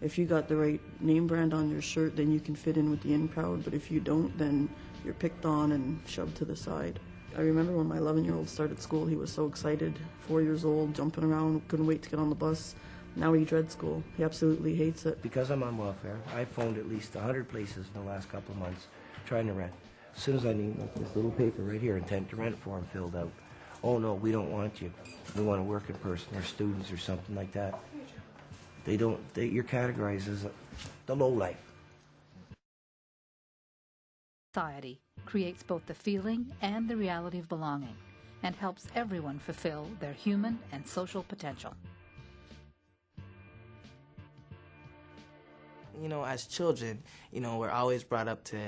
If you got the right name brand on your shirt, then you can fit in with the in crowd, but if you don't, then you're picked on and shoved to the side. I remember when my 11-year-old started school, he was so excited, 4 years old, jumping around, couldn't wait to get on the bus. Now he dreads school. He absolutely hates it. Because I'm on welfare, I phoned at least 100 places in the last couple of months trying to rent. As soon as I need this little paper right here, intent to rent form filled out. Oh no, we don't want you. We want a working person or students or something like that. You're categorized as the low life. Society creates both the feeling and the reality of belonging and helps everyone fulfill their human and social potential. You know, as children, we're always brought up to,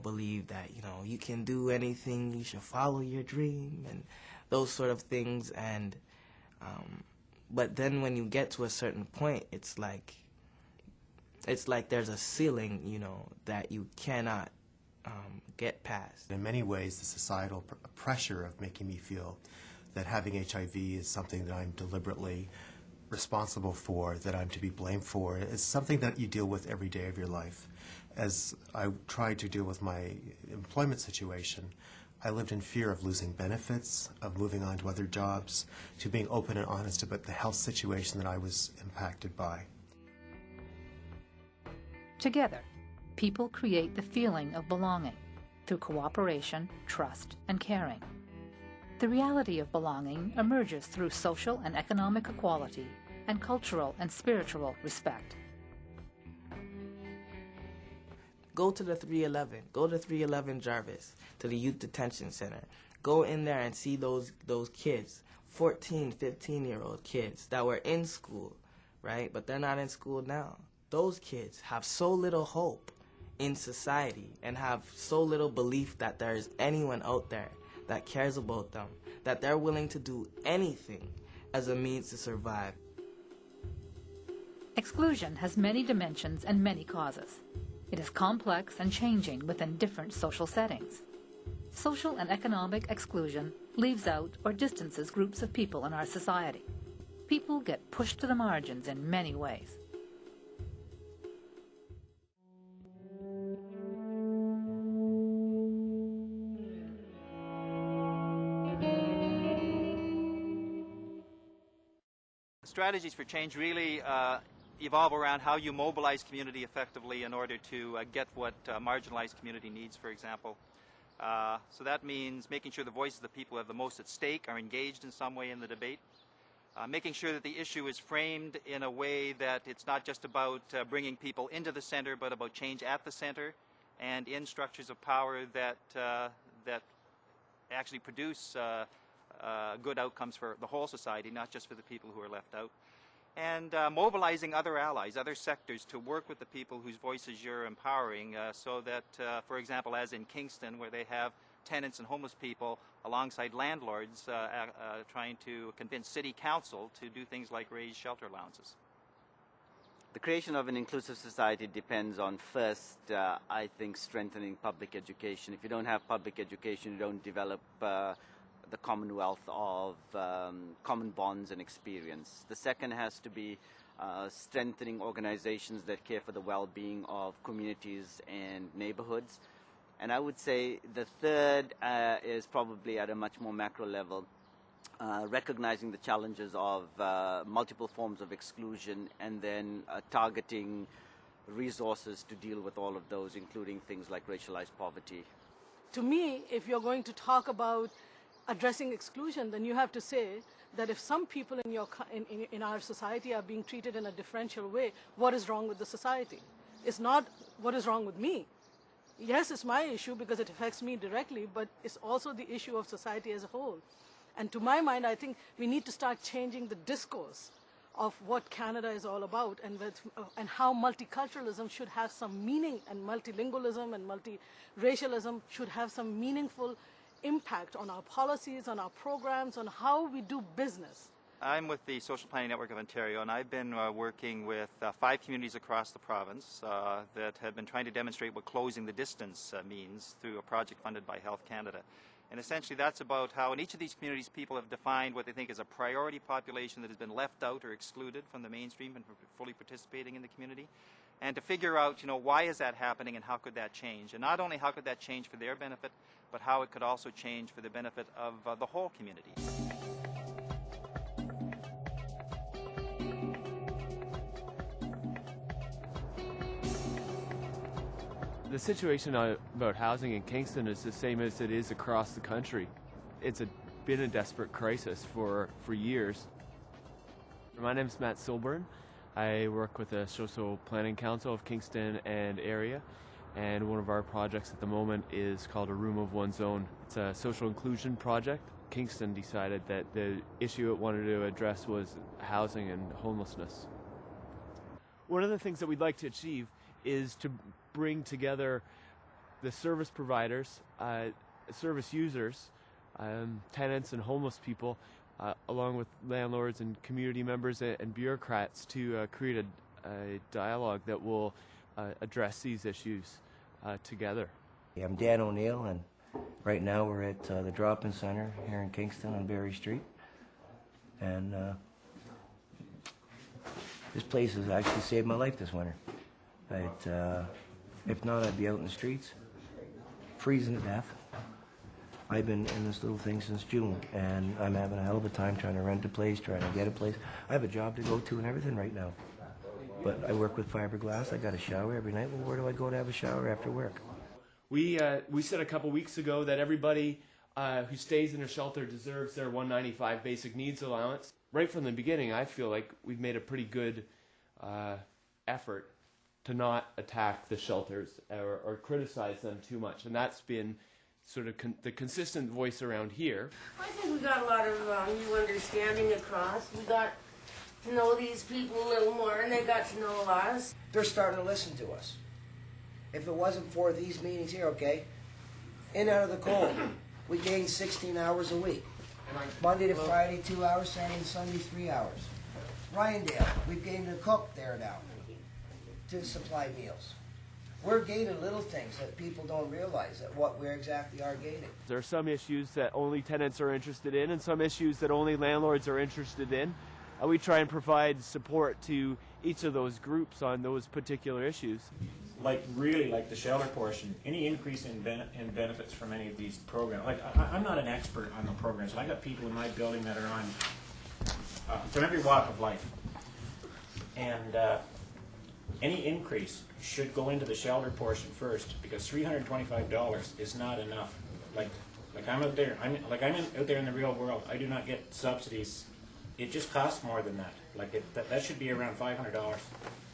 believe that, you can do anything, you should follow your dream and those sort of things. And, but then when you get to a certain point, it's like there's a ceiling, that you cannot get past. In many ways, the societal pressure of making me feel that having HIV is something that I'm deliberately responsible for, that I'm to be blamed for, is something that you deal with every day of your life. As I tried to deal with my employment situation, I lived in fear of losing benefits, of moving on to other jobs, to being open and honest about the health situation that I was impacted by. Together, people create the feeling of belonging through cooperation, trust, and caring. The reality of belonging emerges through social and economic equality and cultural and spiritual respect. Go to the 311. Go to 311 Jarvis, to the Youth Detention Center. Go in there and see those kids, 14, 15-year-old kids that were in school, right? But they're not in school now. Those kids have so little hope in society and have so little belief that there is anyone out there that cares about them, that they're willing to do anything as a means to survive. Exclusion has many dimensions and many causes. It is complex and changing within different social settings. Social and economic exclusion leaves out or distances groups of people in our society. People get pushed to the margins in many ways. Strategies for change really evolve around how you mobilize community effectively in order to get what marginalized community needs, for example. So that means making sure the voices of the people who have the most at stake are engaged in some way in the debate. Making sure that the issue is framed in a way that it's not just about bringing people into the center, but about change at the center and in structures of power that actually produce good outcomes for the whole society, not just for the people who are left out. And mobilizing other allies, other sectors to work with the people whose voices you're empowering so that, for example, as in Kingston, where they have tenants and homeless people alongside landlords trying to convince city council to do things like raise shelter allowances. The creation of an inclusive society depends on first, I think, strengthening public education. If you don't have public education, you don't develop the commonwealth of common bonds and experience. The second has to be strengthening organizations that care for the well-being of communities and neighborhoods. And I would say the third is probably at a much more macro level, recognizing the challenges of multiple forms of exclusion and then targeting resources to deal with all of those, including things like racialized poverty. To me, if you're going to talk about addressing exclusion, then you have to say that if some people in our society are being treated in a differential way, what is wrong with the society? It's not what is wrong with me. Yes, it's my issue because it affects me directly, but it's also the issue of society as a whole. And to my mind, I think we need to start changing the discourse of what Canada is all about and how multiculturalism should have some meaning, and multilingualism and multiracialism should have some meaningful impact on our policies, on our programs, on how we do business. I'm with the Social Planning Network of Ontario, and I've been working with 5 communities across the province that have been trying to demonstrate what closing the distance means through a project funded by Health Canada. And essentially that's about how in each of these communities people have defined what they think is a priority population that has been left out or excluded from the mainstream and fully participating in the community. And to figure out, why is that happening and how could that change? And not only how could that change for their benefit, but how it could also change for the benefit of the whole community. The situation about housing in Kingston is the same as it is across the country. It's been a desperate crisis for years. My name's Matt Silburn. I work with the Social Planning Council of Kingston and area, and one of our projects at the moment is called A Room of One's Own. It's a social inclusion project. Kingston decided that the issue it wanted to address was housing and homelessness. One of the things that we'd like to achieve is to bring together the service providers, service users, tenants and homeless people, along with landlords and community members and bureaucrats to create a dialogue that will address these issues together. I'm Dan O'Neill, and right now we're at the Drop-In Center here in Kingston on Berry Street. And this place has actually saved my life this winter. If not, I'd be out in the streets, freezing to death. I've been in this little thing since June, and I'm having a hell of a time trying to rent a place, trying to get a place. I have a job to go to and everything right now. But I work with fiberglass. I got a shower every night. Well, where do I go to have a shower after work? We said a couple weeks ago that everybody who stays in a shelter deserves their $195 basic needs allowance. Right from the beginning, I feel like we've made a pretty good effort to not attack the shelters or criticize them too much, and that's been sort of the consistent voice around here. I think we got a lot of new understanding across. We got to know these people a little more, and they got to know us. They're starting to listen to us. If it wasn't for these meetings here, okay, in out of the cold, we gained 16 hours a week. Monday to Friday, 2 hours, Saturday and Sunday, 3 hours. Ryandale, we've gained a cook there now to supply meals. We're gaining little things that people don't realize that what we exactly are gaining. There are some issues that only tenants are interested in and some issues that only landlords are interested in. We try and provide support to each of those groups on those particular issues. Really like the shelter portion, any increase in benefits from any of these programs. I'm not an expert on the programs. I got people in my building that are on from every walk of life. And any increase should go into the shelter portion first, because $325 is not enough. I'm out there. I'm out there in the real world. I do not get subsidies. It just costs more than that. That should be around $500.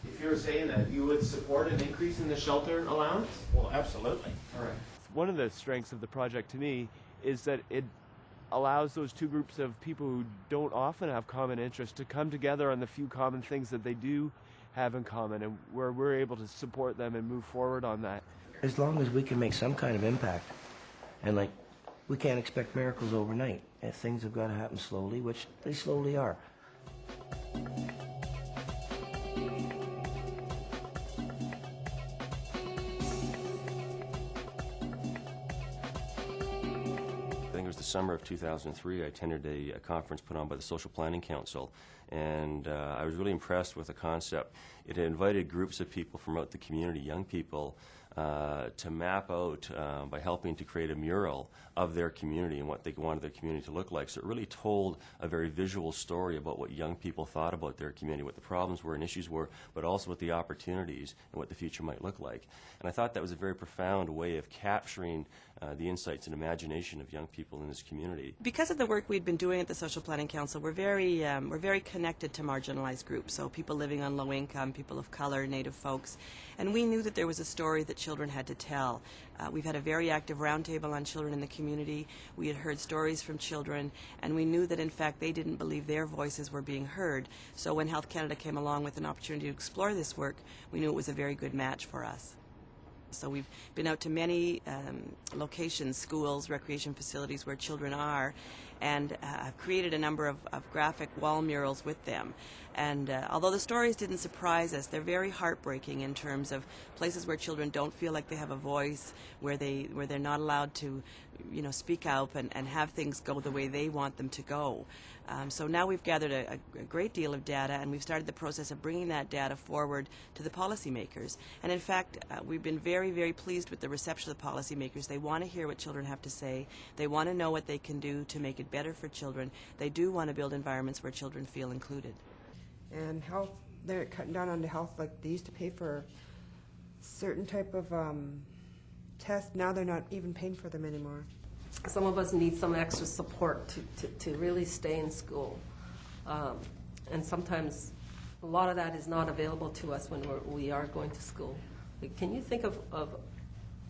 If you were saying that, you would support an increase in the shelter allowance? Well, absolutely. All right. One of the strengths of the project to me is that it allows those two groups of people who don't often have common interests to come together on the few common things that they do have in common, and where we're able to support them and move forward on that. As long as we can make some kind of impact. And we can't expect miracles overnight. And things have got to happen slowly, which they slowly are. I think it was the summer of 2003, I attended a conference put on by the Social Planning Council, and I was really impressed with the concept. It had invited groups of people from out the community, young people, to map out by helping to create a mural of their community and what they wanted their community to look like. So it really told a very visual story about what young people thought about their community, what the problems were and issues were, but also what the opportunities and what the future might look like. And I thought that was a very profound way of capturing the insights and imagination of young people in this community. Because of the work we'd been doing at the Social Planning Council, we're very connected to marginalized groups, so people living on low income, people of color, Native folks, and we knew that there was a story that children had to tell. We've had a very active roundtable on children in the community. We had heard stories from children, and we knew that in fact they didn't believe their voices were being heard. So when Health Canada came along with an opportunity to explore this work, we knew it was a very good match for us. So we've been out to many locations, schools, recreation facilities where children are, and I've created a number of graphic wall murals with them. And although the stories didn't surprise us, they're very heartbreaking in terms of places where children don't feel like they have a voice, where they're not allowed to, speak out and have things go the way they want them to go. So now we've gathered a great deal of data, and we've started the process of bringing that data forward to the policymakers. And in fact, we've been very, very pleased with the reception of the policymakers. They want to hear what children have to say. They want to know what they can do to make it better for children. They do want to build environments where children feel included. And health, they're cutting down on the health. Like they used to pay for certain type of tests. Now they're not even paying for them anymore. Some of us need some extra support to really stay in school. And sometimes a lot of that is not available to us when we are going to school. Can you think of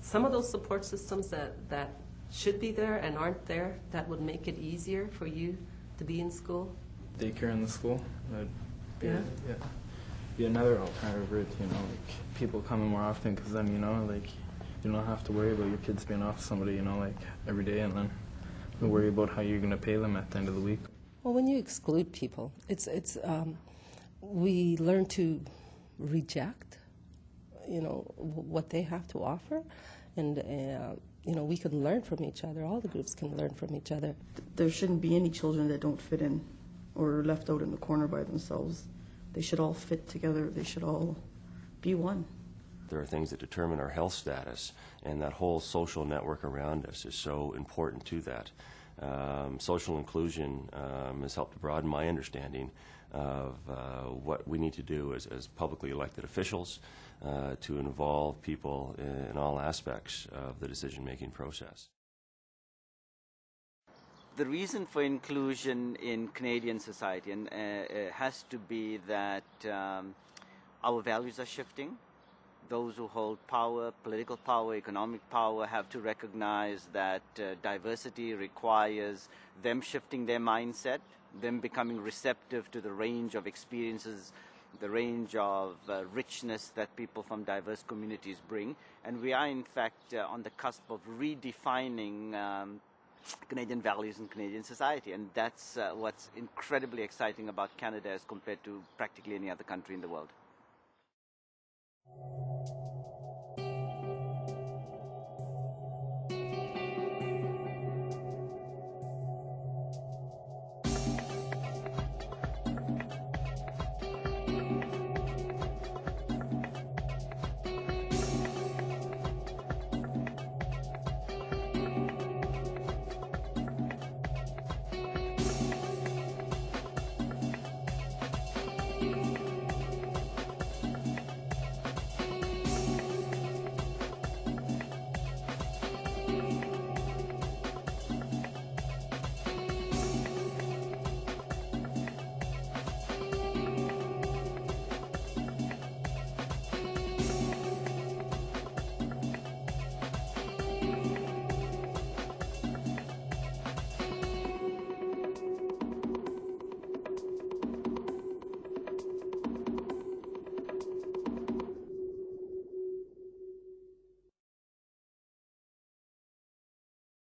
some of those support systems that should be there and aren't there that would make it easier for you to be in school? Daycare in the school. Yeah. Be another alternative route, like people coming more often, because then, like you don't have to worry about your kids being off somebody, like every day, and then you worry about how you're going to pay them at the end of the week. Well, when you exclude people, we learn to reject, what they have to offer, and we can learn from each other. All the groups can learn from each other. There shouldn't be any children that don't fit in or left out in the corner by themselves. They should all fit together. They should all be one. There are things that determine our health status, and that whole social network around us is so important to that. Social inclusion has helped to broaden my understanding of what we need to do as publicly elected officials to involve people in all aspects of the decision-making process. The reason for inclusion in Canadian society has to be that our values are shifting. Those who hold power, political power, economic power, have to recognize that diversity requires them shifting their mindset, them becoming receptive to the range of experiences, the range of richness that people from diverse communities bring. And we are, in fact, on the cusp of redefining Canadian values and Canadian society. And that's what's incredibly exciting about Canada as compared to practically any other country in the world.